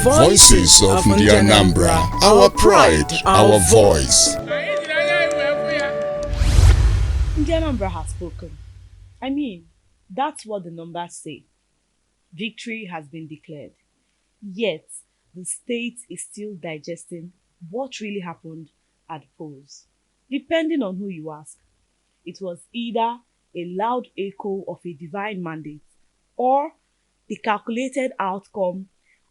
Voices of Ndi Anambra, our pride, our voice. Ndi Anambra has spoken. I mean, that's what the numbers say. Victory has been declared. Yet, the state is still digesting what really happened at the polls. Depending on who you ask, it was either a loud echo of a divine mandate or the calculated outcome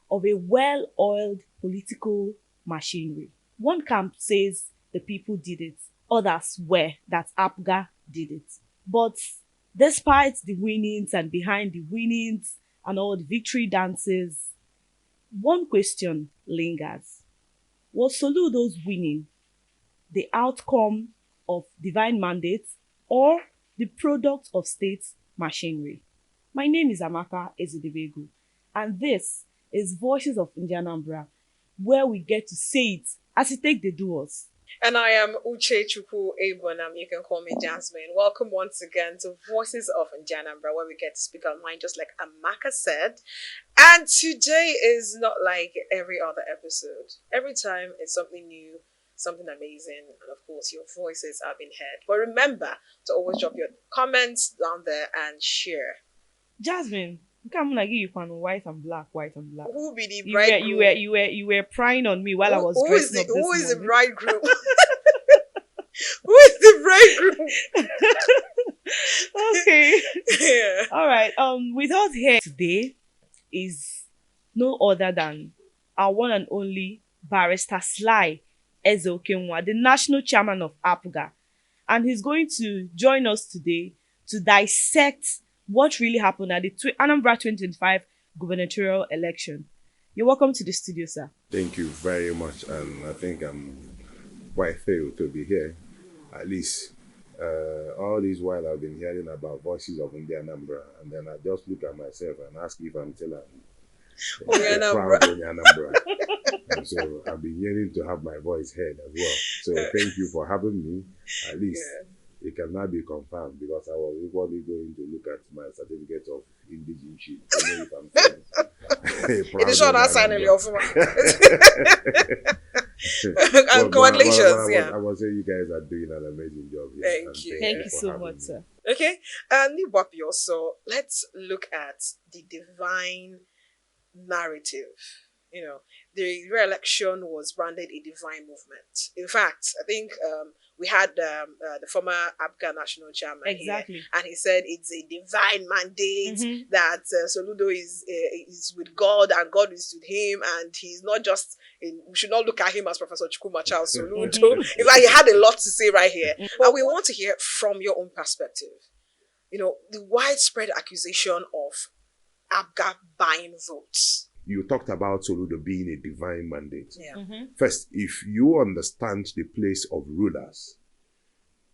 of a well-oiled political machinery. One camp says the people did it, others swear that APGA did it. But despite the winnings and behind the winnings and all the victory dances, one question lingers. Was Soludo's winning the outcome of divine mandate or the product of state machinery? My name is Amaka Ezeokenwa, and this is Voices of Ndi Anambra, where we get to say it as it take the do us. And I am Uche Chukwu Ebonam. You can call me Jasmine. Welcome once again to Voices of Ndi Anambra, where we get to speak our mind, just like Amaka said. And today is not like every other episode. Every time it's something new, something amazing, and of course your voices are being heard. But remember to always drop your comments down there and share. Jasmine, come on, I give you one white and black. Who be the bridegroom? You were prying on me while I was dressing up this Who is the morning. bridegroom? Who is the bridegroom? Okay. Yeah. All right. With us here today is no other than our one and only Barrister Sly Ezeokenwa, the national chairman of APGA, and he's going to join us today to dissect what really happened at the Anambra 2025 gubernatorial election. You're welcome to the studio, sir. Thank you very much, and I think I'm quite thrilled to be here. At least all this while I've been hearing about Voices of Ndi Anambra, and then I just look at myself and ask if I'm still a proud Ndi Anambra. And so I've been yearning to have my voice heard as well. So thank you for having me. At least it cannot be confirmed, because I was equally going to look at my certificate of indigenship to know if I'm still It is short as signing your form. And congratulations. I was saying you guys are doing an amazing job here. Thank you. Thank you so much, sir. Okay, and Niwapi also, let's look at the divine narrative. You know, the re-election was branded a divine movement. In fact, I think we had the former APGA national chairman here, and he said it's a divine mandate that Soludo is with God and God is with him, and he's not just we should not look at him as Professor Chukwuma Charles Soludo. It's like he had a lot to say right here, and we want to hear from your own perspective. You know, the widespread accusation of APGA buying votes. You talked about Soludo being a divine mandate. Yeah. First, if you understand the place of rulers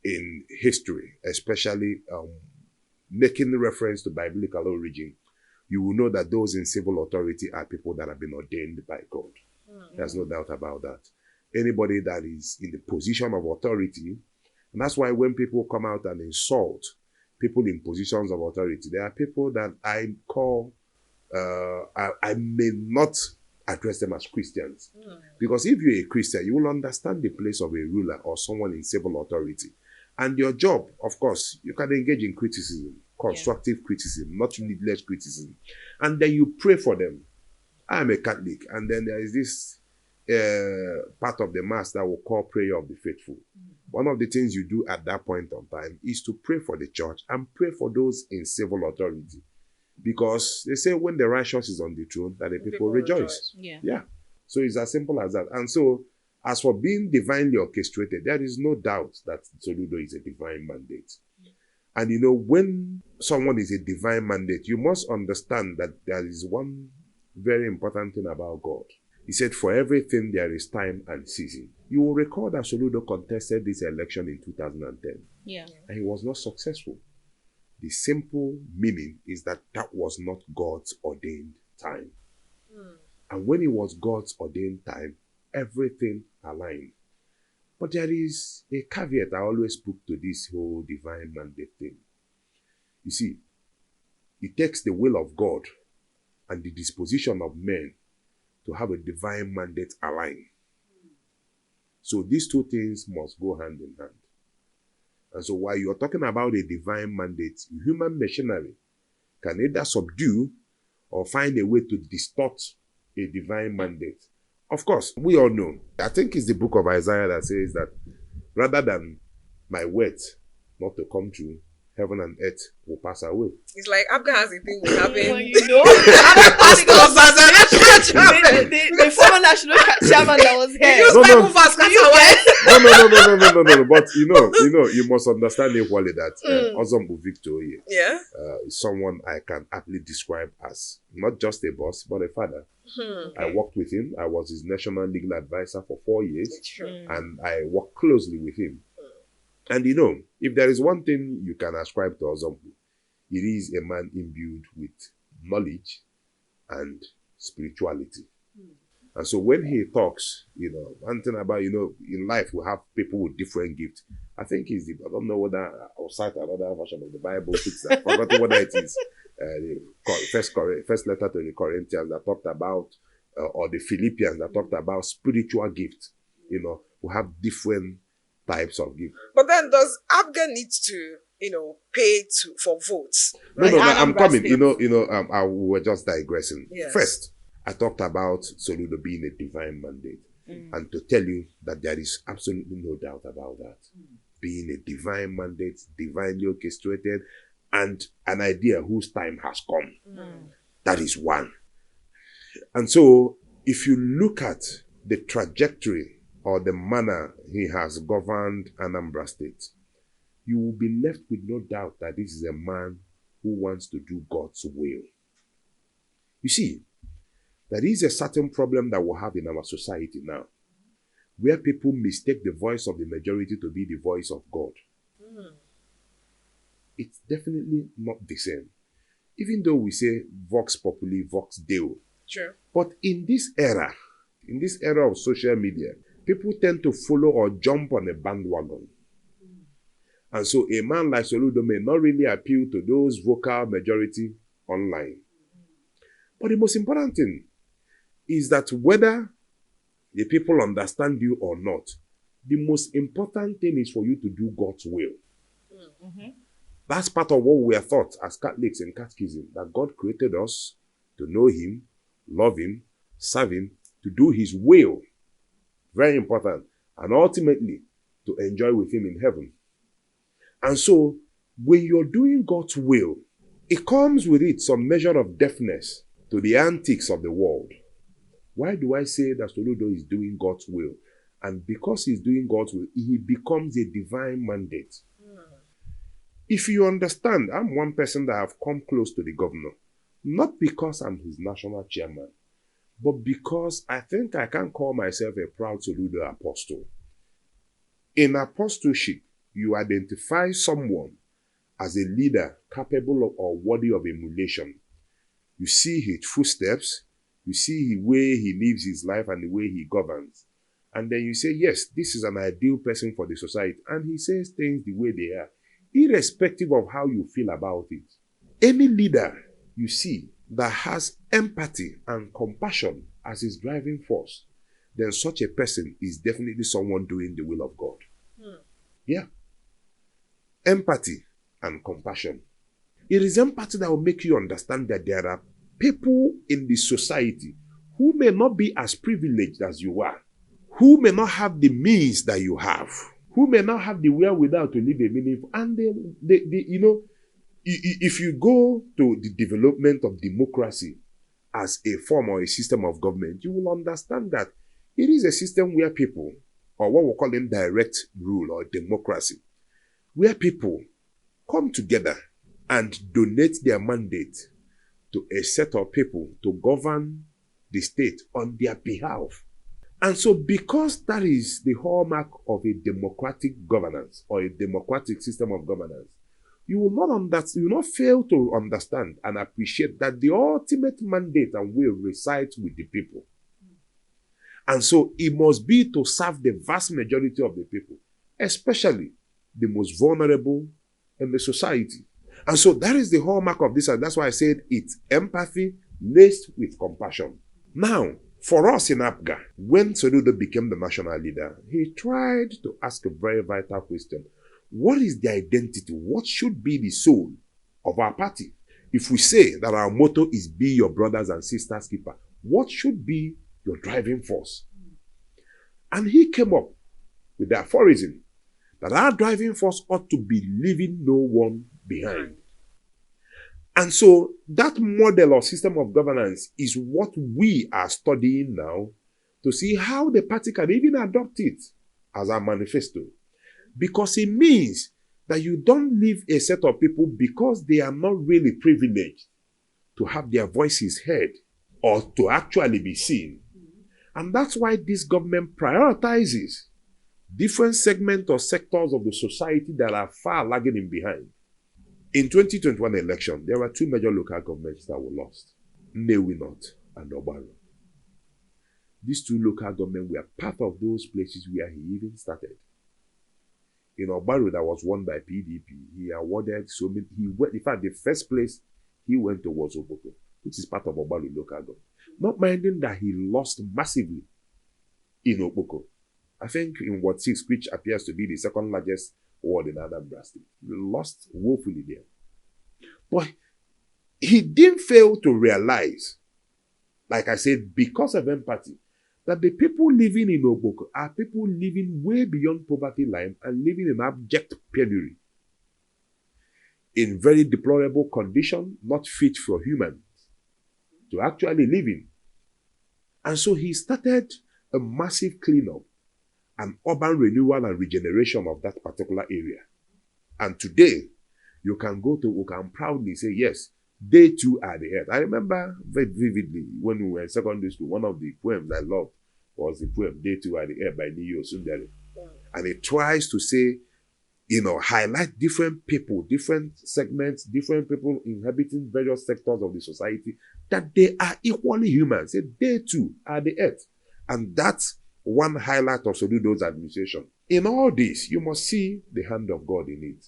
in history, especially making reference to biblical origin, you will know that those in civil authority are people that have been ordained by God. There's no doubt about that. Anybody that is in the position of authority, and that's why when people come out and insult people in positions of authority, there are people that I call I may not address them as Christians. Because if you're a Christian, you will understand the place of a ruler or someone in civil authority. And your job, of course, you can engage in criticism, constructive criticism, not needless criticism. And then you pray for them. I'm a Catholic, and then there is this part of the Mass that will call prayer of the faithful. One of the things you do at that point of time is to pray for the church and pray for those in civil authority. Because they say when the righteous is on the throne, that the people rejoice. Yeah. So it's as simple as that. And so, as for being divinely orchestrated, there is no doubt that Soludo is a divine mandate. And you know, when someone is a divine mandate, you must understand that there is one very important thing about God. He said, for everything there is time and season. You will recall that Soludo contested this election in 2010. Yeah. And he was not successful. The simple meaning is that that was not God's ordained time. And when it was God's ordained time, everything aligned. But there is a caveat I always put to this whole divine mandate thing. You see, it takes the will of God and the disposition of men to have a divine mandate aligned. So these two things must go hand in hand. And so while you're talking about a divine mandate, human machinery can either subdue or find a way to distort a divine mandate. Of course, we all know, I think it's the book of Isaiah that says that rather than my words not to come true, heaven and earth will pass away. It's like APGA has a thing with having. Well, you know, the former national chairman that was here. Use Bible verse, No. But you must understand equally that Ozombu Victor is someone I can aptly describe as not just a boss, but a father. I worked with him. I was his national legal advisor for 4 years. And I worked closely with him. And if there is one thing you can ascribe to Ozombu, it is a man imbued with knowledge and spirituality. And so when he talks, one thing about, in life we have people with different gifts. I think I don't know whether I'll cite another version of the Bible. I forgot whether it is the first letter to the Corinthians that talked about, or the Philippians that talked about spiritual gifts, who have different types of gifts. But then does APGA need to, pay for votes? No, I'm coming. I were just digressing. Yes. First, I talked about Soludo being a divine mandate. And to tell you that there is absolutely no doubt about that. Being a divine mandate, divinely orchestrated, and an idea whose time has come. That is one. And so, if you look at the trajectory or the manner he has governed Anambra State, you will be left with no doubt that this is a man who wants to do God's will. You see, there is a certain problem that we have in our society now, where people mistake the voice of the majority to be the voice of God. It's definitely not the same. Even though we say vox populi, vox deo. Sure. But in this era of social media, people tend to follow or jump on a bandwagon. And so a man like Soludo may not really appeal to those vocal majority online. But the most important thing is that whether the people understand you or not, the most important thing is for you to do God's will. That's part of what we are taught as Catholics in catechism, that God created us to know him, love him, serve him, to do his will. Very important. And ultimately, to enjoy with him in heaven. And so, when you're doing God's will, it comes with it some measure of deafness to the antics of the world. Why do I say that Soludo is doing God's will? And because he's doing God's will, he becomes a divine mandate. If you understand, I'm one person that have come close to the governor, not because I'm his national chairman, but because I think I can call myself a proud Soludo apostle. In apostleship, you identify someone as a leader capable of or worthy of emulation. You see his footsteps, you see the way he lives his life and the way he governs. And then you say, yes, this is an ideal person for the society. And he says things the way they are, irrespective of how you feel about it. Any leader you see that has empathy and compassion as his driving force, then such a person is definitely someone doing the will of God. Yeah. Empathy and compassion. It is empathy that will make you understand that there are people in the society who may not be as privileged as you are, who may not have the means that you have, who may not have the wherewithal to live a meaningful, and if you go to the development of democracy as a form or a system of government, you will understand that it is a system where people, or what we call indirect rule or democracy, where people come together and donate their mandate to a set of people to govern the state on their behalf. And so because that is the hallmark of a democratic governance or a democratic system of governance, you will not fail to understand and appreciate that the ultimate mandate and will resides with the people. And so it must be to serve the vast majority of the people, especially the most vulnerable in the society. And so that is the hallmark of this, and that's why I said it's empathy laced with compassion. Now, For us in APGA, when Soludo became the national leader, he tried to ask a very vital question. What is the identity? What should be the soul of our party? If we say that our motto is be your brothers and sisters keeper, what should be your driving force? And he came up with the aphorism that our driving force ought to be leaving no one behind. And so that model or system of governance is what we are studying now to see how the party can even adopt it as a manifesto. Because it means that you don't leave a set of people because they are not really privileged to have their voices heard or to actually be seen. And that's why this government prioritizes different segments or sectors of the society that are far lagging in behind. In 2021 election, there were two major local governments that were lost, Nnewi North and Ogbaro. These two local governments were part of those places where he even started. In Ogbaro, that was won by PDP, he awarded so many, in fact, the first place he went to was Oboko, which is part of Ogbaro local government. Not minding that he lost massively in Oboko. I think in Ward 6, which appears to be the second largest ward in Anambra State, he lost woefully there. But he didn't fail to realize, like I said, because of empathy, that the people living in Oboko are people living way beyond poverty line and living in abject penury, in very deplorable condition, not fit for humans to actually live in. And so he started a massive cleanup, an urban renewal and regeneration of that particular area. And today, you can go to Oka and proudly say, yes, they too are the earth. I remember very vividly when we were in secondary school, one of the poems I loved was the poem, They Too Are the Earth by Ndi Anambra. And it tries to say, highlight different people, different segments, different people inhabiting various sectors of the society, that they are equally human. Say they too are the earth. And that's one highlight of Soludo's administration. In all this, you must see the hand of God in it.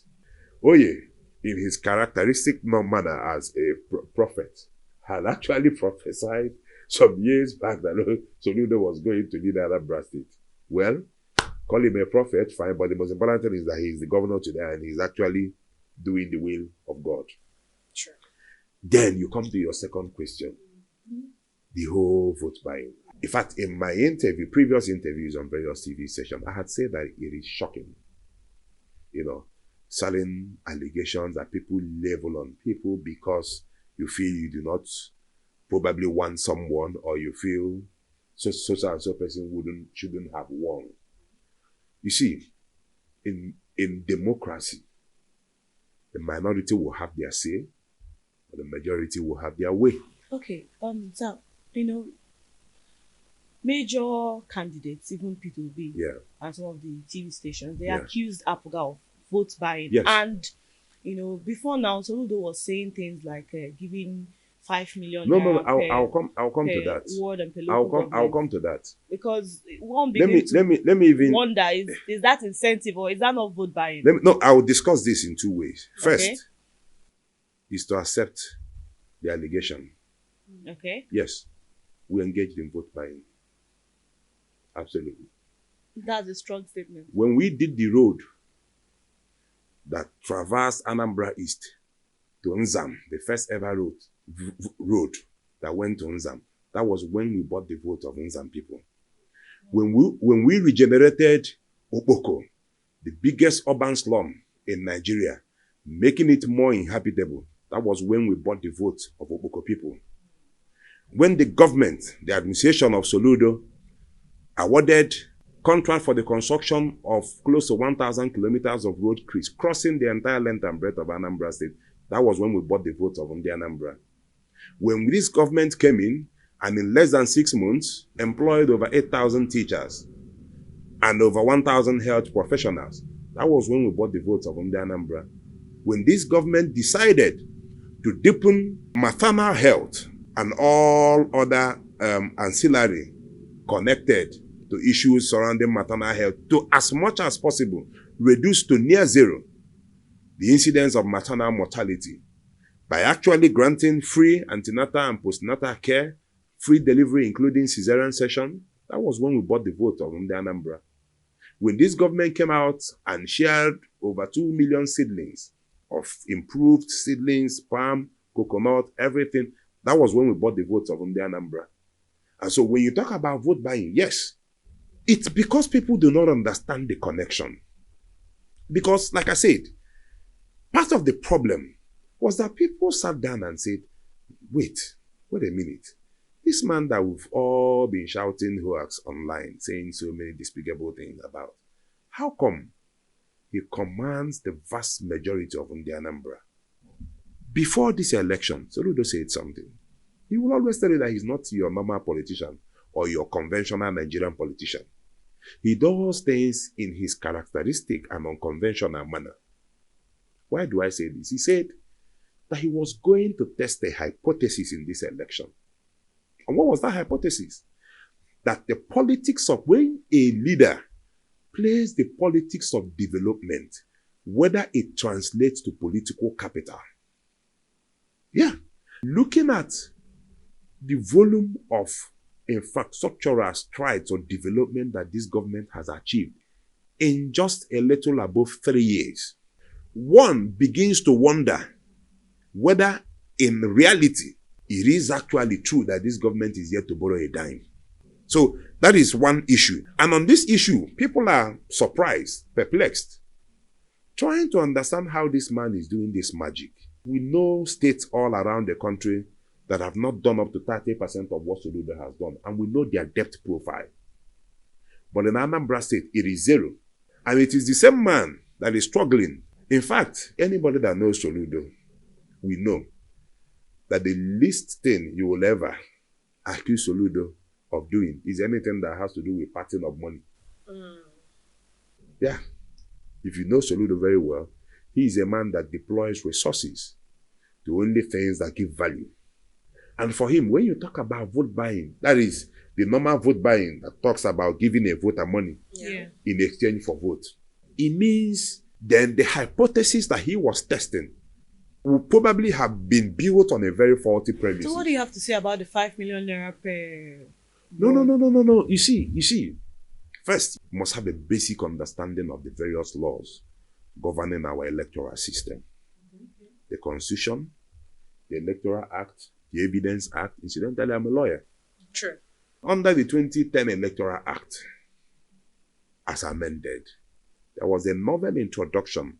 Oye, in his characteristic manner as a prophet, had actually prophesied some years back that Soludo was going to lead Anambra State. Well, call him a prophet, fine, but the most important thing is that he is the governor today and he's actually doing the will of God. Sure. Then you come to your second question. The whole vote buying. In fact, in my previous interviews on various TV stations, I had said that it is shocking. Selling allegations that people level on people because you feel you do not probably want someone, or you feel so and so person shouldn't have won. You see, in democracy, the minority will have their say, but the majority will have their way. Okay, so, major candidates, even P2B, and some of the TV stations, they accused APGA of vote buying. Yes. And, before now, Soludo was saying things like giving 5 million. No, I'll come to that. Ward and I'll come to that. Because one let me even wonder, is that incentive or is that not vote buying? I will discuss this in two ways. First, is to accept the allegation. Okay. Yes, we engaged in vote buying. Absolutely. That's a strong statement. When we did the road that traversed Anambra East to Nzam, the first ever road that went to Nzam, that was when we bought the vote of Nzam people. When we regenerated Oboko, the biggest urban slum in Nigeria, making it more inhabitable, that was when we bought the vote of Oboko people. When the government, the administration of Soludo, awarded contract for the construction of close to 1,000 kilometers of road crossing the entire length and breadth of Anambra State, that was when we bought the vote of Ndi Anambra. When this government came in, and in less than 6 months, employed over 8,000 teachers and over 1,000 health professionals, that was when we bought the votes of Ndi Anambra. When this government decided to deepen maternal health and all other ancillary connected to issues surrounding maternal health to, as much as possible, reduce to near zero the incidence of maternal mortality by actually granting free antenatal and postnatal care free delivery, including cesarean section. That was when we bought the vote of Ndi Anambra. When this government came out and shared over 2 million seedlings of improved seedlings, palm, coconut, everything, that was when we bought the votes of Ndi Anambra. And so when you talk about vote buying, yes, it's because people do not understand the connection. Because, like I said, part of the problem was that people sat down and said, wait a minute. This man that we've all been shouting hoax online, saying so many despicable things about, how come he commands the vast majority of Ndi Anambra? Before this election, Soludo said something. He will always tell you that he's not your normal politician or your conventional Nigerian politician. He does things in his characteristic and unconventional manner. Why do I say this? He said that he was going to test a hypothesis in this election. And what was that hypothesis? That the politics of when a leader plays the politics of development, whether it translates to political capital. Yeah. Looking at the volume of infrastructural strides or development that this government has achieved in just a little above 3 years, one begins to wonder whether in reality it is actually true that this government is yet to borrow a dime. So that is one issue. And on this issue, people are surprised, perplexed, trying to understand how this man is doing this magic. We know states all around the country that have not done up to 30% of what Soludo has done, and we know their debt profile. But in Anambra State, it is zero. And it is the same man that is struggling. In fact, anybody that knows Soludo, we know that the least thing you will ever accuse Soludo of doing is anything that has to do with parting of money. Yeah. If you know Soludo very well, he is a man that deploys resources to only things that give value. And for him, when you talk about vote buying, that is the normal vote buying that talks about giving a voter money in exchange for vote. It means then the hypothesis that he was testing would probably have been built on a very faulty premise. So what do you have to say about the 5 million naira per... No. You see, first, you must have a basic understanding of the various laws governing our electoral system. The Constitution, the Electoral Act, the Evidence Act. Incidentally, I'm a lawyer. True. Under the 2010 Electoral Act, as amended, there was a novel introduction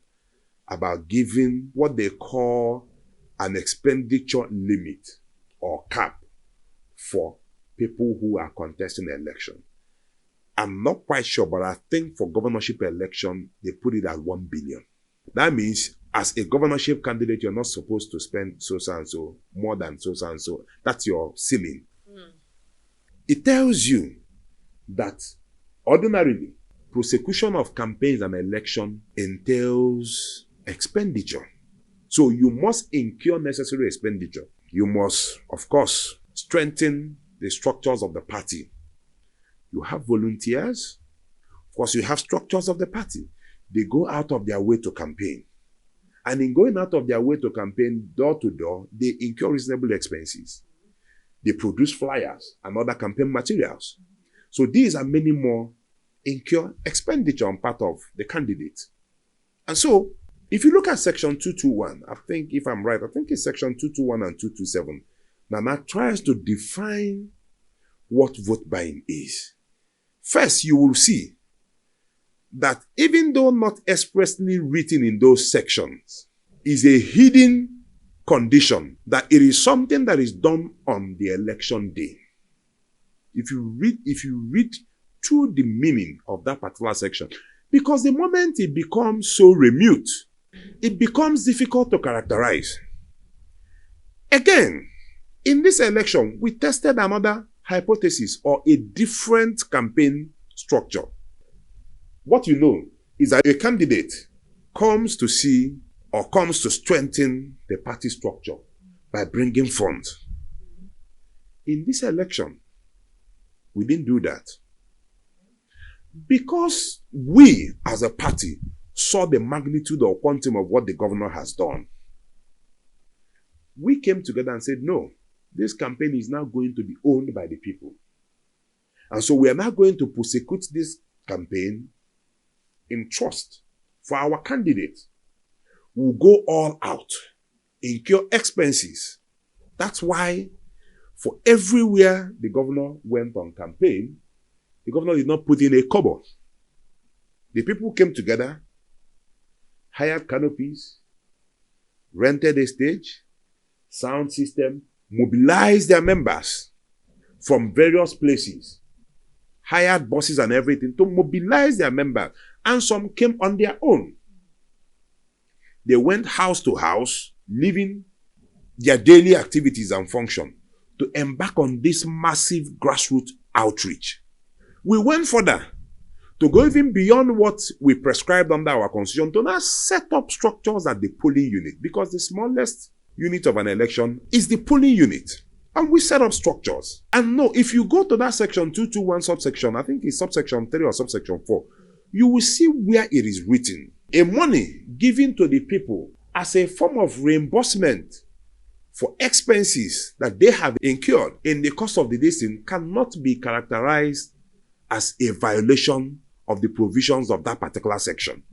about giving what they call an expenditure limit or cap for people who are contesting the election. I'm not quite sure, but I think for governorship election, they put it at 1 billion. That means as a governorship candidate, you're not supposed to spend so and so, more than so and so. That's your ceiling. It tells you that ordinarily, prosecution of campaigns and election entails expenditure. So you must incur necessary expenditure. You must, of course, strengthen the structures of the party. You have volunteers. Of course, you have structures of the party. They go out of their way to campaign. And in going out of their way to campaign door to door, they incur reasonable expenses. They produce flyers and other campaign materials. So these and many more incur expenditure on part of the candidate. And so, if you look at section 221, I think, if I'm right, I think it's section 221 and 227, Nana tries to define what vote buying is. First, you will see that even though not expressly written in those sections, is a hidden condition that it is something that is done on the election day. If you read through the meaning of that particular section, because the moment it becomes so remote, it becomes difficult to characterize. Again, in this election, we tested another hypothesis or a different campaign structure. What you know is that a candidate comes to see or comes to strengthen the party structure by bringing funds. In this election, we didn't do that. Because we, as a party, saw the magnitude or quantum of what the governor has done, we came together and said, no, this campaign is now going to be owned by the people. And so we are now going to prosecute this campaign in trust for our candidate. We'll go all out, incur expenses. That's why for everywhere the governor went on campaign, the governor did not put in a kobo. The people came together, hired canopies, rented a stage, sound system, mobilized their members from various places, hired buses and everything to mobilize their members. And some came on their own. They went house to house, leaving their daily activities and function to embark on this massive grassroots outreach. We went further to go even beyond what we prescribed under our constitution to now set up structures at the polling unit, because the smallest unit of an election is the polling unit. And we set up structures. And no, if you go to that section 221 subsection, I think it's subsection 3 or subsection 4, you will see where it is written. A money given to the people as a form of reimbursement for expenses that they have incurred in the course of the listing cannot be characterized as a violation of the provisions of that particular section.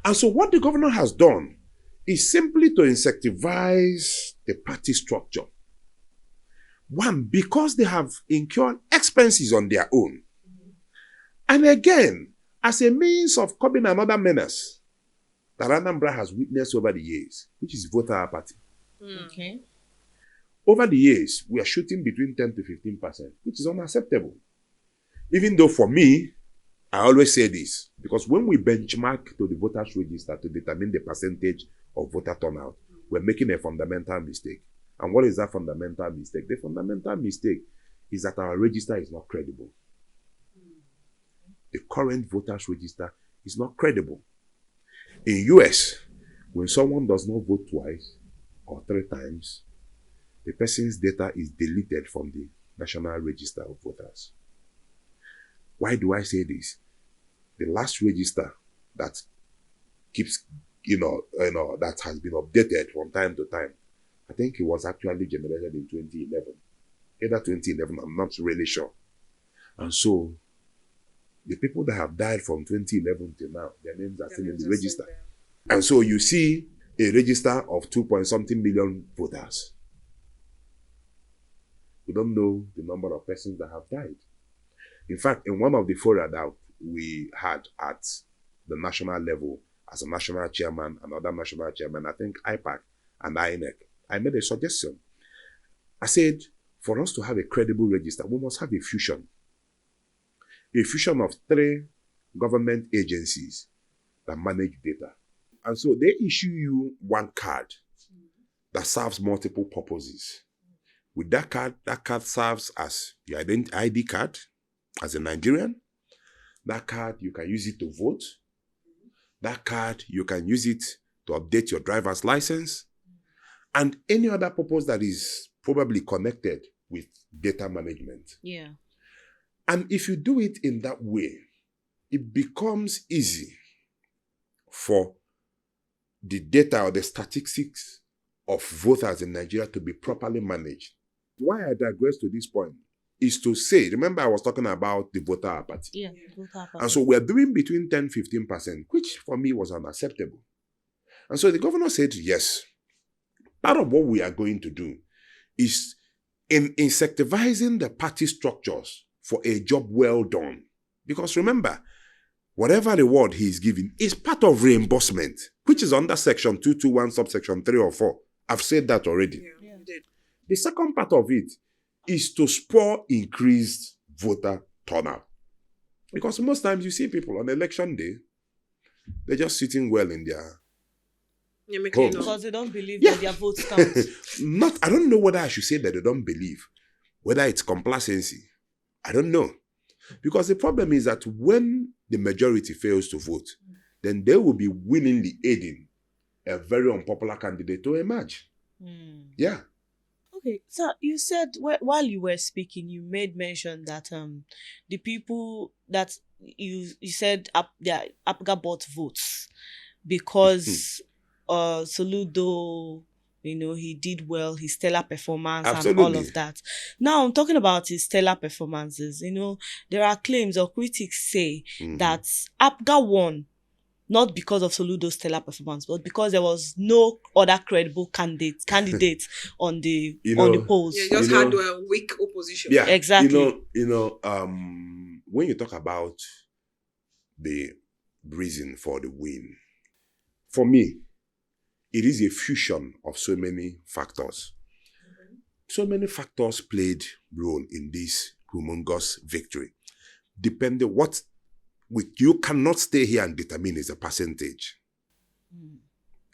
And so what the governor has done is simply to incentivize the party structure. One, because they have incurred expenses on their own. And again, as a means of curbing another menace that Anambra has witnessed over the years, which is voter apathy. Okay. Over the years, we are shooting between 10 to 15%, which is unacceptable. Even though for me, I always say this, because when we benchmark to the voters register to determine the percentage of voter turnout, we're making a fundamental mistake. And what is that fundamental mistake? The fundamental mistake is that our register is not credible. The current voters register is not credible. In US, when someone does not vote twice or 3 times, the person's data is deleted from the National Register of Voters. Why do I say this? The last register that keeps, that has been updated from time to time, I think it was actually generated in 2011. Either 2011, I'm not really sure. And so, the people that have died from 2011 till now, their names are still in the register. And so you see a register of 2-point-something million voters. We don't know the number of persons that have died. In fact, in one of the fora that we had at the national level, as a national chairman and other national chairman, I think IPAC and INEC, I made a suggestion. I said, for us to have a credible register, we must have a fusion. A fusion of 3 government agencies that manage data. And so they issue you one card that serves multiple purposes. With that card serves as your ID card as a Nigerian. That card, you can use it to vote. That card, you can use it to update your driver's license. And any other purpose that is probably connected with data management. Yeah. And if you do it in that way, it becomes easy for the data or the statistics of voters in Nigeria to be properly managed. Why I digress to this point is to say, remember I was talking about the voter apathy. Yeah, voter apathy. And so we're doing between 10-15%, which for me was unacceptable. And so the governor said, yes, part of what we are going to do is in incentivizing the party structures for a job well done. Because remember, whatever reward he is giving is part of reimbursement, which is under section 221, subsection 3 or 4. I've said that already. Yeah. The second part of it is to spur increased voter turnout. Because most times you see people on election day, they're just sitting well in their homes. Because they don't believe that their votes count. I don't know whether I should say that they don't believe, whether it's complacency. I don't know. Because the problem is that when the majority fails to vote, then they will be willingly aiding a very unpopular candidate to emerge. Yeah. Okay, so you said while you were speaking, you made mention that the people that you said APGA bought votes because Soludo he did well, his stellar performance and all Absolutely. of that. Now, I'm talking about his stellar performances. There are claims or critics say that APGA won not because of Soludo's stellar performance, but because there was no other credible candidate on the polls. Yeah, just had a weak opposition. Yeah, exactly. When you talk about the reason for the win, for me, it is a fusion of so many factors. So many factors played role in this humongous victory. Depending what you cannot stay here and determine is a percentage.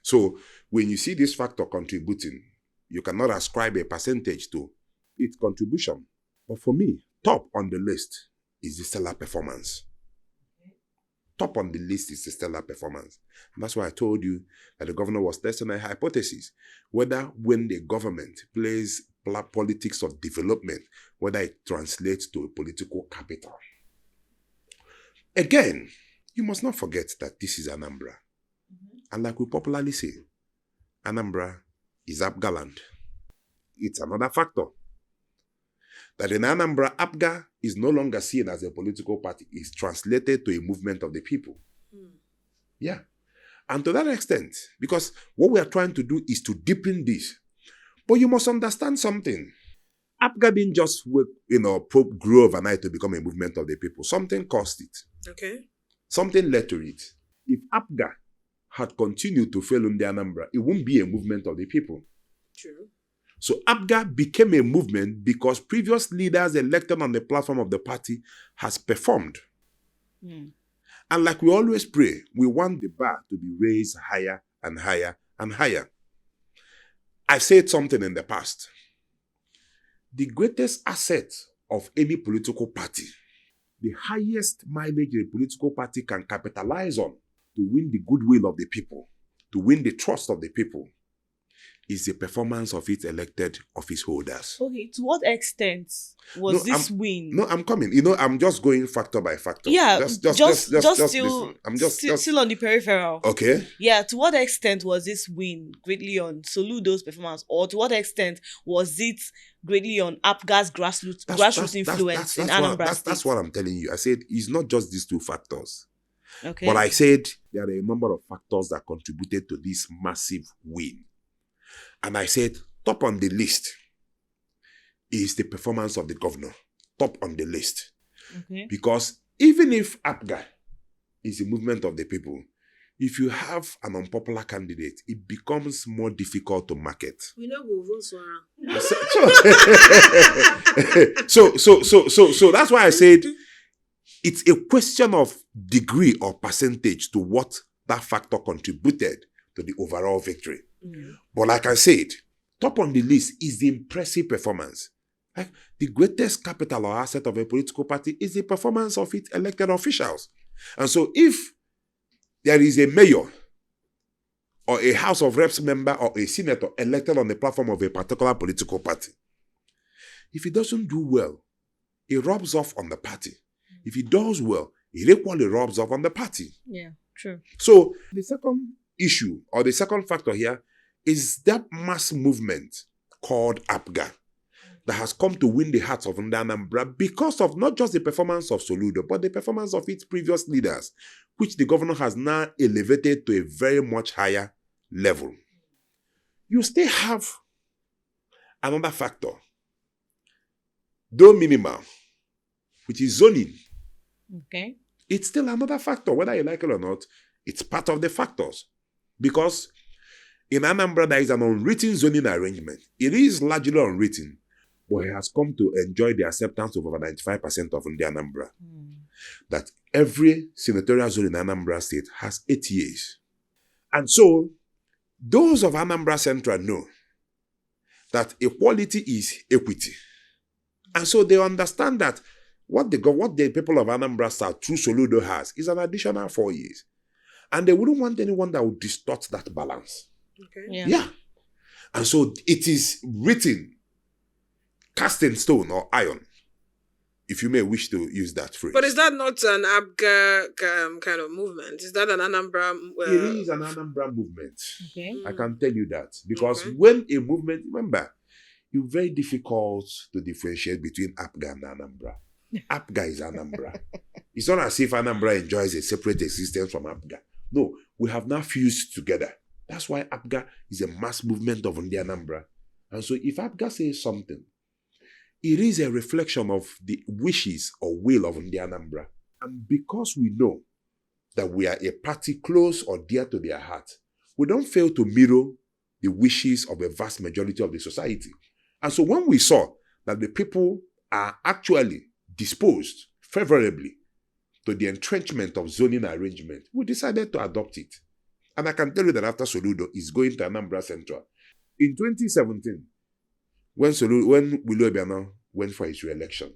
So when you see this factor contributing, you cannot ascribe a percentage to its contribution. But for me, top on the list is the stellar performance. Top on the list is the stellar performance. And that's why I told you that the governor was testing a hypothesis, whether when the government plays politics of development, whether it translates to a political capital. Again, you must not forget that this is Anambra. And like we popularly say, Anambra is APGA land. It's another factor. That in Anambra, APGA is no longer seen as a political party. It's translated to a movement of the people. Yeah. And to that extent, because what we are trying to do is to deepen this. But you must understand something. APGA didn't just grow overnight to become a movement of the people. Something caused it. Okay. Something led to it. If APGA had continued to fail in the Anambra, it wouldn't be a movement of the people. True. So APGA became a movement because previous leaders elected on the platform of the party has performed. And like we always pray, we want the bar to be raised higher and higher and higher. I've said something in the past. The greatest asset of any political party, the highest mileage a political party can capitalize on to win the goodwill of the people, to win the trust of the people, is the performance of its elected office holders. Okay, to what extent was this win? No, I'm coming. I'm just going factor by factor. Yeah, just still, listen. I'm just still on the peripheral. Okay. Yeah, to what extent was this win greatly on Soludo's performance, or to what extent was it greatly on APGA's grassroots influence in Anambra State? That's what I'm telling you. I said it's not just these two factors. Okay. But I said there are a number of factors that contributed to this massive win. And I said, top on the list is the performance of the governor. Top on the list. Okay. Because even if APGA is a movement of the people, if you have an unpopular candidate, it becomes more difficult to market. We know go vote So that's why I said it's a question of degree or percentage to what that factor contributed to the overall victory. But like I said, top on the list is the impressive performance. Like the greatest capital or asset of a political party is the performance of its elected officials. And so if there is a mayor or a House of Reps member or a senator elected on the platform of a particular political party, if he doesn't do well, it rubs off on the party. If he does well, it equally rubs off on the party. Yeah, true. So the second issue or the second factor here is that mass movement called APGA that has come to win the hearts of Ndi Anambra because of not just the performance of Soludo, but the performance of its previous leaders, which the governor has now elevated to a very much higher level. You still have another factor, though minimal, which is zoning. Okay. It's still another factor, whether you like it or not. It's part of the factors. Because in Anambra, there is an unwritten zoning arrangement. It is largely unwritten, but it has come to enjoy the acceptance of over 95% of Ndi Anambra. That every senatorial zone in Anambra State has 8 years. And so, those of Anambra Central know that equality is equity. And so they understand that what the people of Anambra South through Soludo has is an additional 4 years. And they wouldn't want anyone that would distort that balance. Okay. Yeah. And so it is written, cast in stone or iron, if you may wish to use that phrase. But is that not an APGA kind of movement? Is that an Anambra? It is an Anambra movement. Okay. I can tell you that. Because Okay. when a movement, remember, it's very difficult to differentiate between APGA and Anambra. APGA is Anambra. It's not as if Anambra enjoys a separate existence from APGA. No, we have now fused together. That's why APGA is a mass movement of Ndi Anambra. And so if APGA says something, it is a reflection of the wishes or will of Ndi Anambra. And because we know that we are a party close or dear to their heart, we don't fail to mirror the wishes of a vast majority of the society. And so when we saw that the people are actually disposed favorably to the entrenchment of zoning arrangement, we decided to adopt it. And I can tell you that after Soludo is going to Anambra Central, in 2017, when Willie Obiano went for his re-election,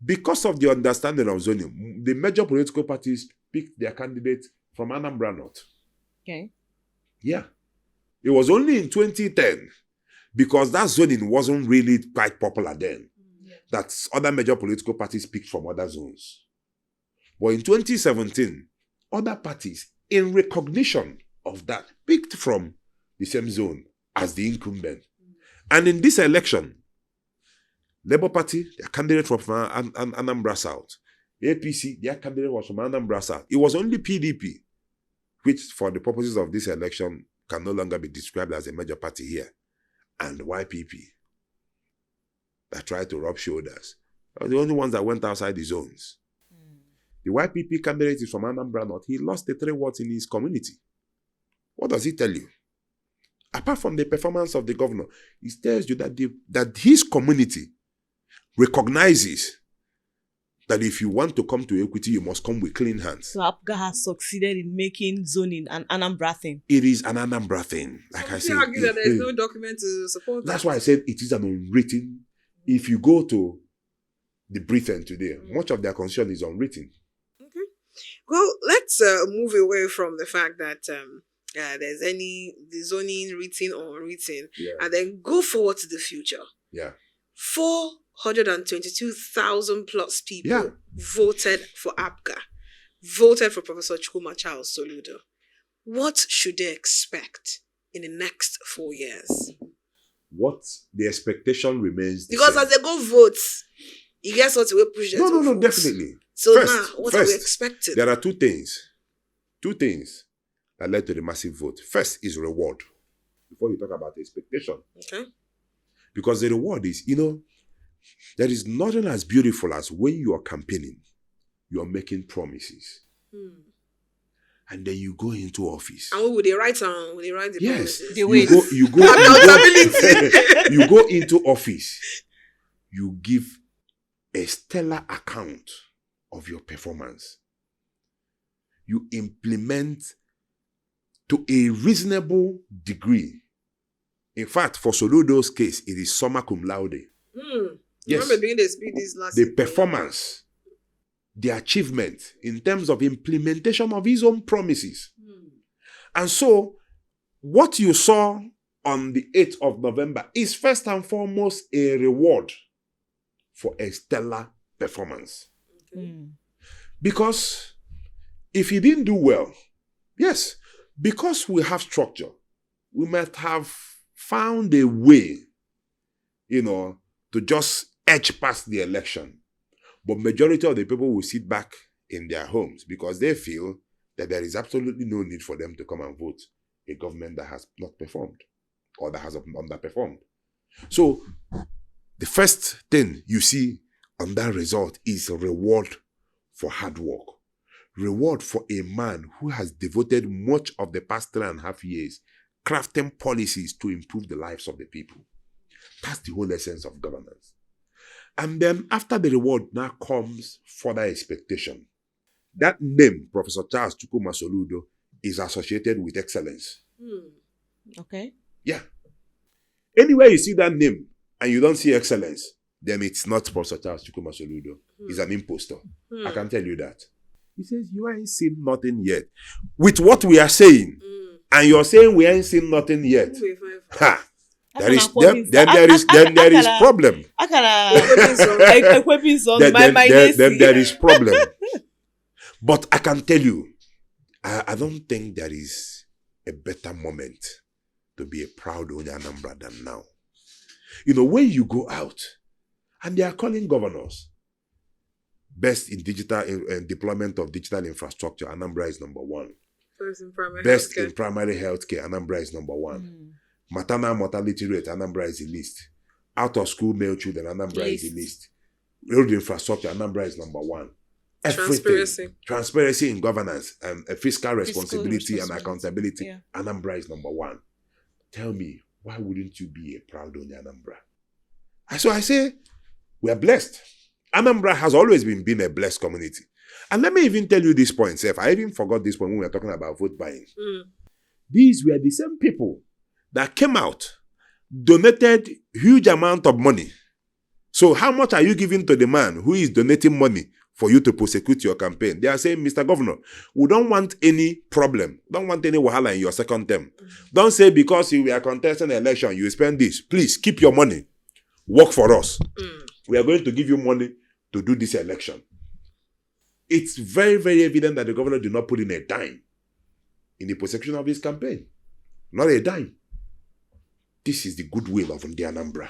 because of the understanding of zoning, the major political parties picked their candidate from Anambra North. Okay. Yeah. It was only in 2010, because that zoning wasn't really quite popular then, that other major political parties picked from other zones. But in 2017, other parties, in recognition of that, picked from the same zone as the incumbent. And in this election, Labour Party, their candidate was from Anambra South. APC, their candidate was from Anambra South. It was only PDP, which for the purposes of this election can no longer be described as a major party here, and YPP that tried to rub shoulders. They were the only ones that went outside the zones. The YPP candidate is from Anambra North. He lost the 3 wards in his community. What does he tell you? Apart from the performance of the governor, it tells you that his community recognizes that if you want to come to equity, you must come with clean hands. So APGA has succeeded in making zoning an Anambra thing. It is an Anambra thing. Like I said, You argue that there is no document to support that. that's why I said it is an unwritten. If you go to the Britain today, much of their constitution is unwritten. Okay. Well, let's move away from the fact that there's the zoning written or unwritten, Yeah. and then go forward to the future. Yeah. 422,000 plus people Yeah. voted for APGA, voted for Professor Chukwuma Charles Soludo. What should they expect in the next 4 years? What the expectation remains the Because same. as they go vote, you guess what will push them to No, vote. definitely. So First- now, what are we first, expecting? There are two things that led to the massive vote. First is reward. Before you talk about expectation. Okay. Because the reward is, there is nothing as beautiful as when you are campaigning, you are making promises. And then you go into office. And what would they write on? Would they write the Yes. promises? They wait. You go Accountability. you go into office. You give a stellar account of your performance. You implement to a reasonable degree. In fact, for Soludo's case, it is summa cum laude. Yes. Remember doing the speed this last The week? performance, the achievement in terms of implementation of his own promises. And so, what you saw on the 8th of November is first and foremost a reward for a stellar performance. Because if he didn't do well, yes, because we have structure, we might have found a way, to just edge past the election. But majority of the people will sit back in their homes because they feel that there is absolutely no need for them to come and vote a government that has not performed or that has underperformed. So the first thing you see on that result is a reward for hard work. Reward for a man who has devoted much of the past 3.5 years crafting policies to improve the lives of the people. That's the whole essence of governance. And then after the reward now comes further expectation. That name, Professor Charles Chukwuma Soludo, is associated with excellence. Okay. Yeah. Anywhere you see that name and you don't see excellence, then it's not Professor Charles Chukwuma Soludo. He's an impostor. I can tell you that. He says, you ain't seen nothing yet. With what we are saying, and you're saying we ain't seen nothing yet. Ha! There is then there is problem. Then there is problem. But I can tell you, I don't think there is a better moment to be a proud Ndi Anambra than now. You know, when you go out and they are calling governors best in digital deployment of digital infrastructure, Anambra is number one. Best in primary healthcare, Anambra is number one. Maternal mortality rate, Anambra is the least. Out of school male children, Anambra is the least. Road infrastructure, Anambra is number one. Everything. Transparency in governance and fiscal responsibility and accountability, Anambra is number one. Tell me, why wouldn't you be a proud Ndi Anambra? So I say, we are blessed. Anambra has always been a blessed community. And let me even tell you this point, Seth. I even forgot this point when we were talking about vote buying. These were the same people that came out, donated huge amount of money. So how much are you giving to the man who is donating money for you to prosecute your campaign? They are saying, Mr. Governor, we don't want any problem. Don't want any wahala in your second term. Don't say because you are contesting an election, you spend this. Please keep your money. Work for us. We are going to give you money to do this election. It's very, very evident that the governor did not put in a dime in the prosecution of his campaign. Not a dime. This is the goodwill of Ndi Anambra.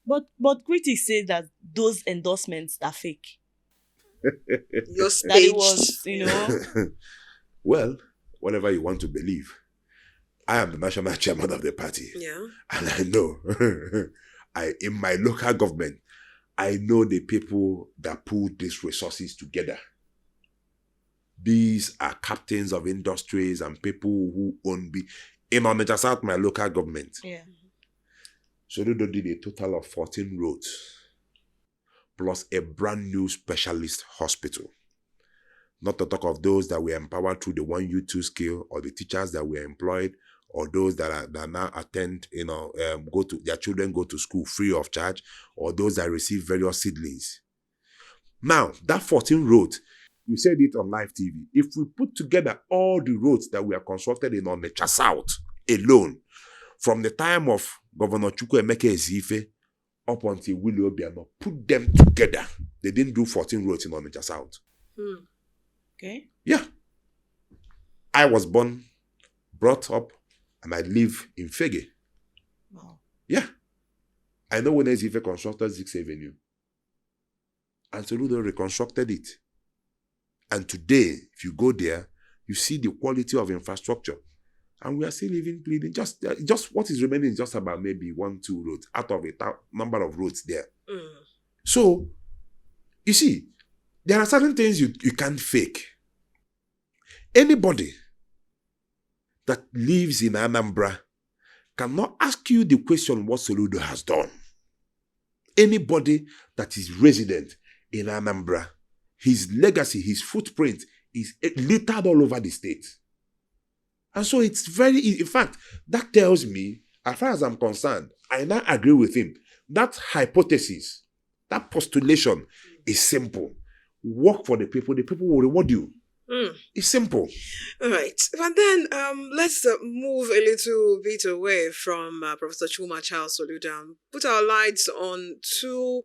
But critics say that those endorsements are fake. You're staged. That it was, you know. Well, whatever you want to believe. I am the national chairman of the party. Yeah. And I know, in my local government, I know the people that put these resources together. These are captains of industries and people who own in Onitsha South, my local government. Yeah. So they did a total of 14 roads, plus a brand new specialist hospital. Not to talk of those that were empowered through the 1U2 skill, or the teachers that were employed, or those that now attend, their children go to school free of charge, or those that receive various seedlings. Now, that 14 roads, we said it on live TV. If we put together all the roads that were constructed in Onitsha South alone, from the time of Governor Chukwuemeka Ezeokenwa up until Willie Obiano, put them together, they didn't do 14 roads in Onitsha South. Okay. Yeah. I was born, brought up, and I live in Fege. Wow. Yeah. I know when Ezeokenwa constructed 6th Avenue. And Soludo reconstructed it. And today, if you go there, you see the quality of infrastructure. And we are still living, pleading. Just what is remaining is just about maybe 1-2 roads out of a number of roads there. So, you see, there are certain things you can't fake. Anybody that lives in Anambra cannot ask you the question what Soludo has done. Anybody that is resident in Anambra, his legacy, his footprint is littered all over the state. And so it's very, in fact, that tells me, as far as I'm concerned, I now agree with him. That hypothesis, that postulation is simple. Work for the people will reward you. It's simple. All right. But then let's move a little bit away from Professor Chuma Charles Soludo. Put our lights on two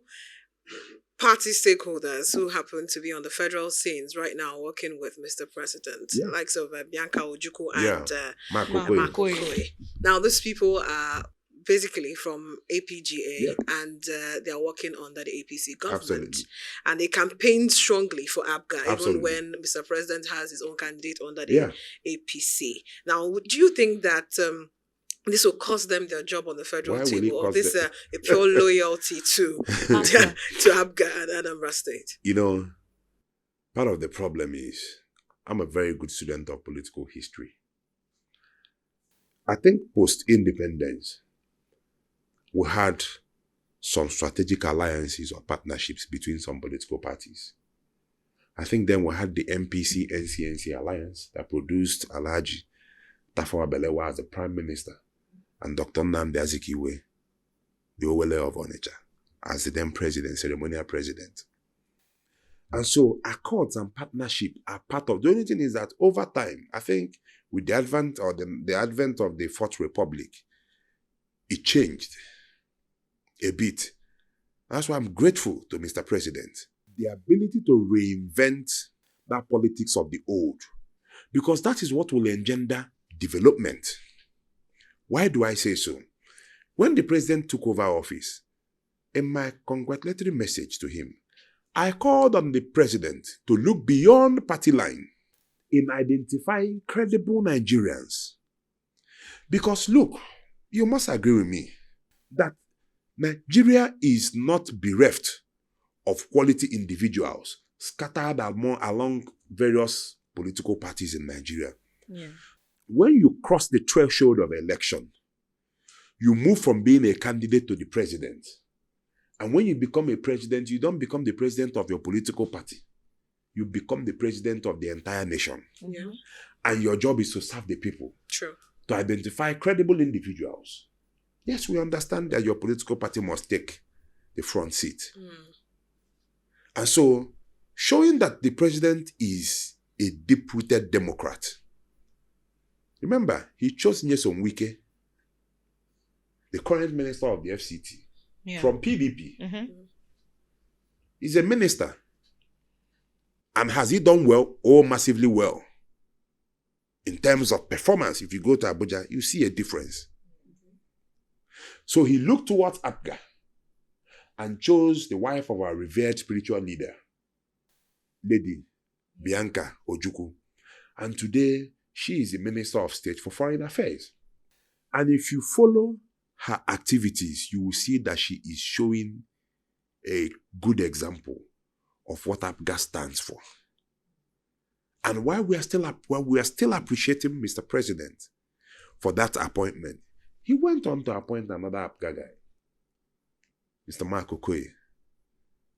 party stakeholders who happen to be on the federal scenes right now working with Mr. President, likes of Bianca Ojukwu and Makoye. Now, these people are basically from APGA and they're working under the APC government. Absolutely. And they campaign strongly for APGA, even when Mr. President has his own candidate under the APC. Now, do you think that this will cost them their job on the federal table, or this a pure loyalty to APGA and Anambra State? You know, part of the problem is I'm a very good student of political history. I think post-independence, we had some strategic alliances or partnerships between some political parties. I think then we had the MPC-NCNC alliance that produced Alhaji Tafawa Balewa as the Prime Minister, and Dr. Nnamdi Azikiwe, the Owele of Onitsha, as the then president, ceremonial president. And so accords and partnership are part of. The only thing is that over time, I think with the advent of the Fourth Republic, it changed a bit. That's why I'm grateful to Mr. President. The ability to reinvent that politics of the old, because that is what will engender development. Why do I say so? When the president took over office, in my congratulatory message to him, I called on the president to look beyond party line in identifying credible Nigerians. Because look, you must agree with me that Nigeria is not bereft of quality individuals scattered along various political parties in Nigeria. Yeah. When you cross the threshold of election, you move from being a candidate to the president. And when you become a president, you don't become the president of your political party. You become the president of the entire nation. Yeah. And your job is to serve the people. True. To identify credible individuals. Yes, we understand that your political party must take the front seat. And so, showing that the president is a deep-rooted Democrat. Remember, he chose Nyesom Wike, the current minister of the FCT, from PDP. He's a minister. And has he done well? Oh, massively well. In terms of performance, if you go to Abuja, you see a difference. So he looked towards APGA and chose the wife of our revered spiritual leader, Lady Bianca Ojukwu. And today, she is the Minister of State for Foreign Affairs. And if you follow her activities, you will see that she is showing a good example of what APGA stands for. And while we are still appreciating Mr. President for that appointment, he went on to appoint another APGA guy, Mr. Mark Okoye,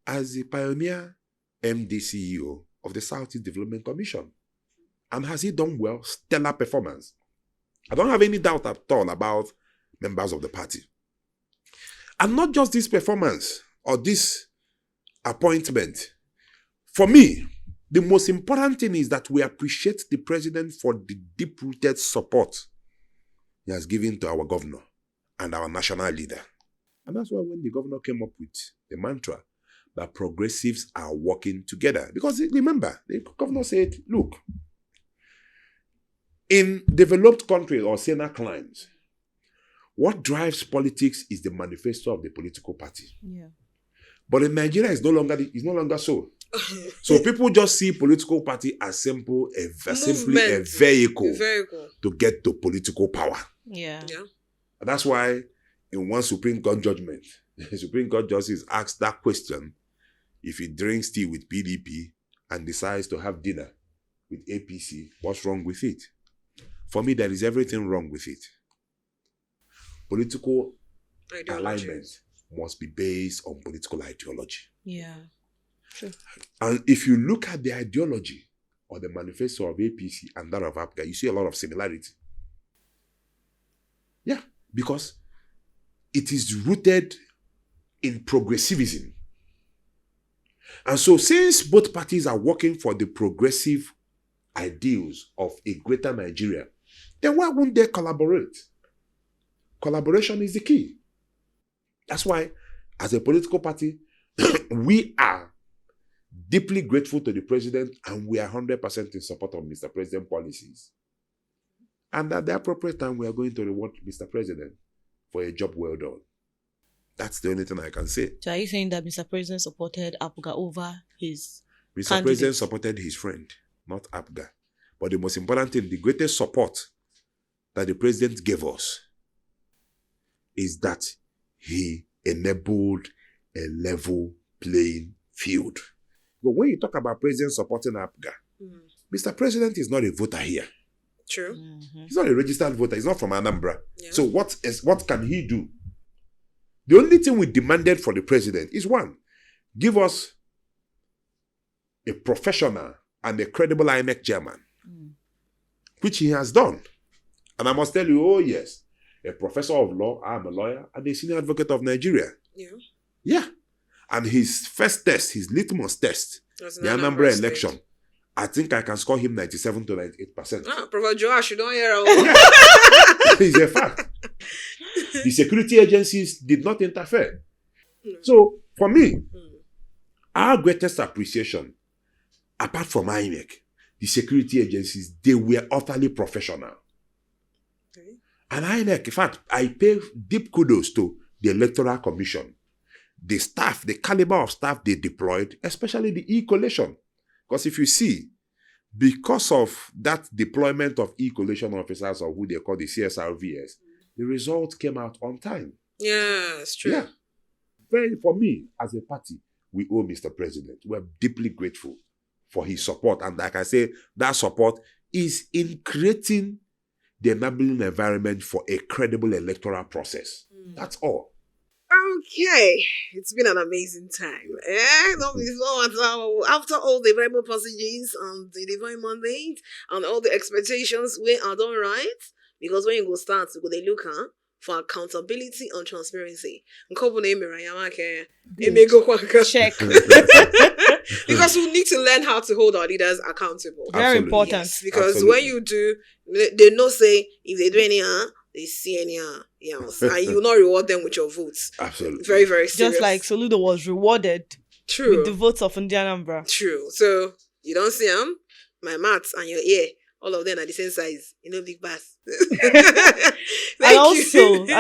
as the pioneer MD CEO of the Southeast Development Commission. And has he done well? Stellar performance. I don't have any doubt at all about members of the party. And not just this performance or this appointment. For me, the most important thing is that we appreciate the president for the deep-rooted support he has given to our governor and our national leader. And that's why when the governor came up with the mantra that progressives are working together, because remember, the governor said, look, in developed countries or saner climes, what drives politics is the manifesto of the political party. Yeah. But in Nigeria, it's no longer so. So people just see political party as simply a vehicle to get to political power. Yeah. And that's why in one Supreme Court judgment, the Supreme Court justice asked that question: if he drinks tea with PDP and decides to have dinner with APC, what's wrong with it? For me, there is everything wrong with it. Political alignment must be based on political ideology. Yeah. True. And if you look at the ideology or the manifesto of APC and that of APGA, you see a lot of similarity. Yeah, because it is rooted in progressivism. And so since both parties are working for the progressive ideals of a greater Nigeria, then why wouldn't they collaborate? Collaboration is the key. That's why, as a political party, we are deeply grateful to the president and we are 100% in support of Mr. President's policies. And at the appropriate time, we are going to reward Mr. President for a job well done. That's the only thing I can say. So are you saying that Mr. President supported APGA over his Mr. President supported his friend, not APGA. But the most important thing, the greatest support that the president gave us is that he enabled a level playing field. But when you talk about president supporting APGA, Mr. President is not a voter here. True. He's not a registered voter. He's not from Anambra. Yeah. So what can he do? The only thing we demanded for the president is one, give us a professional and a credible INEC chairman, which he has done. And I must tell you, oh yes, a professor of law, I'm a lawyer, and a senior advocate of Nigeria. Yeah. Yeah. And his first test, his litmus test, the Anambra election, I think I can score him 97 to 98%. Professor Joash, you don't hear It's a fact. The security agencies did not interfere. So, for me, our greatest appreciation, apart from INEC, the security agencies, they were utterly professional. Okay. And INEC, in fact, I pay deep kudos to the Electoral Commission, the staff, the caliber of staff they deployed, especially the e-collation. Because if you see, because of that deployment of e-collation officers, or who they call the CSRVS, the result came out on time. Yeah, it's true. Yeah. For me, as a party, we owe Mr. President. We're deeply grateful for his support. And like I say, that support is in creating the enabling environment for a credible electoral process. That's all. Okay, it's been an amazing time. After all the verbal passages and the divine mandate and all the expectations, we are done right. Because when you go start, they look for accountability and transparency. Check. Because we need to learn how to hold our leaders accountable. Very Absolutely. important. Yes, because Absolutely. when you do, they know say if they do any they see any else, and you will not reward them with your votes. Absolutely. Very, very serious. Just like Soludo was rewarded true, with the votes of Ndi Anambra. true. So you don't see them, my mouth and your ear, all of them are the same size. You know, big bass. And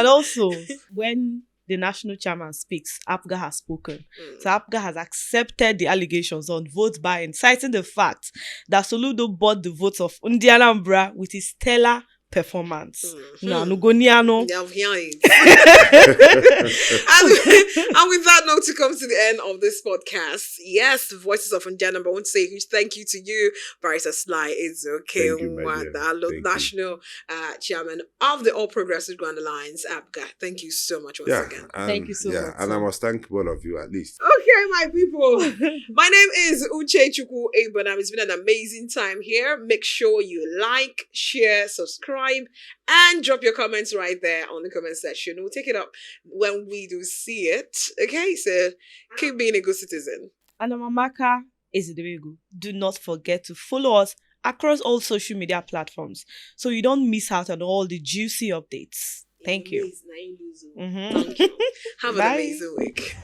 also, when the national chairman speaks, APGA has spoken. So APGA has accepted the allegations on vote buying, citing the fact that Soludo bought the votes of Ndi Anambra with his stellar performance. Nugoniano. And with that note, to come to the end of this podcast, yes, the Voices of Ndi Anambra, I want to say a huge thank you to you, Barrister Sly Ezeokenwa, the national chairman of the All Progressive Grand Alliance, APGA. Thank you so much once again. Thank you so much. And I must thank both of you at least. Okay, my people. My name is Uche Chukwu Ebenam. It's been an amazing time here. Make sure you like, share, subscribe, and drop your comments right there on the comment section. We'll take it up when we do see it. Okay, so keep being a good citizen. And Amamaka is the way go. Do not forget to follow us across all social media platforms so you don't miss out on all the juicy updates. Thank you. Thank you. Have an Bye. amazing week.